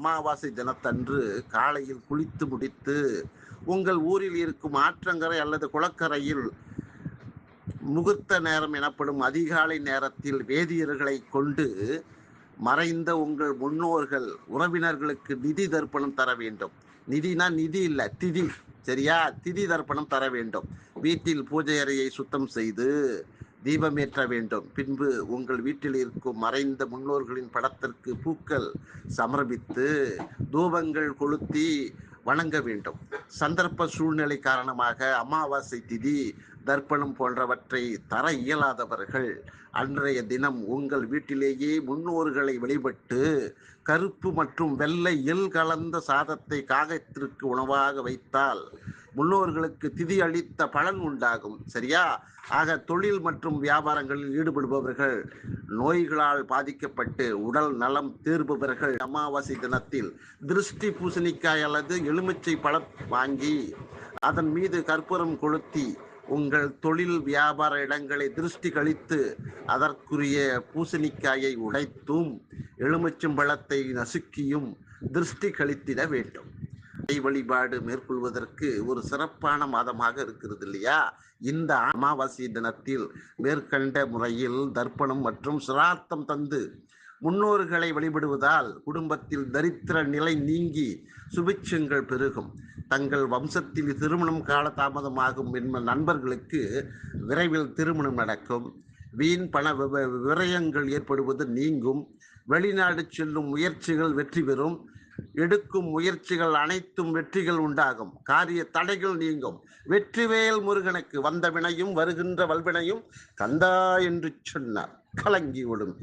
அமாவாசை தினத்தன்று காலையில் குளித்து முடித்து உங்கள் ஊரில் இருக்கும் ஆற்றங்கரை அல்லது குளக்கரையில் முகூர்த்த நேரம் எனப்படும் அதிகாலை நேரத்தில் வேதியர்களை கொண்டு மறைந்த உங்கள் முன்னோர்கள் உறவினர்களுக்கு நிதி தர்ப்பணம் தர வேண்டும். நிதினா நிதி இல்லை, திதி. சரியா? திதி தர்ப்பணம் தர வேண்டும். வீட்டில் பூஜை அறையை சுத்தம் செய்து தீபமேற்ற வேண்டும். பின்பு உங்கள் வீட்டில் இருக்கும் மறைந்த முன்னோர்களின் படத்திற்கு பூக்கள் சமர்ப்பித்து தூபங்கள் கொளுத்தி வணங்க வேண்டும். சந்தர்ப்ப சூழ்நிலை காரணமாக அமாவாசை திதி தர்ப்பணம் போன்றவற்றை தர இயலாதவர்கள் அன்றைய தினம் உங்கள் வீட்டிலேயே முன்னோர்களை வழிபட்டு கருப்பு மற்றும் வெள்ளை எள் கலந்த சாதத்தை காகத்திற்கு உணவாக வைத்தால் முன்னோர்களுக்கு திதி அளித்த பலன் உண்டாகும். சரியா? ஆக தொழில் மற்றும் வியாபாரங்களில் ஈடுபடுபவர்கள், நோய்களால் பாதிக்கப்பட்டு உடல் நலம் தேர்பவர்கள் அமாவாசை தினத்தில் திருஷ்டி பூசணிக்காய் அல்லது எலுமிச்சை பழம் வாங்கி அதன் மீது கற்பூரம் கொளுத்தி உங்கள் தொழில் வியாபார இடங்களை திருஷ்டி கழித்து அதற்குரிய பூசணிக்காயை உடைத்தும் எலுமிச்சம்பழத்தை நசுக்கியும் திருஷ்டி கழித்திட வேண்டும். வழிபாடு மேற்கொள்வதற்கு ஒரு சிறப்பான மாதமாக இருக்கிறது இல்லையா? இந்த அமாவாசை தினத்தில் மேற்கண்ட முறையில் தர்ப்பணம் மற்றும் சிரார்த்தம் தந்து முன்னோர்களை வழிபடுவதால் குடும்பத்தில் தரித்திர நிலை நீங்கி சுபிட்சங்கள் பெருகும். தங்கள் வம்சத்தில் திருமணம் காலதாமதமாகும் என்ப நண்பர்களுக்கு விரைவில் திருமணம் நடக்கும். வீண் பண விரயங்கள் ஏற்படுவது நீங்கும். வெளிநாடு செல்லும் முயற்சிகள் வெற்றி பெறும். எடுக்கும் முயற்சிகள் அனைத்தும் வெற்றிகள் உண்டாகும். காரிய தடைகள் நீங்கும். வெற்றிவேல் முருகனுக்கு வந்த வினையும் வருகின்ற வல்வினையும் கந்தா என்று சொன்னார். கலங்கி விடும்.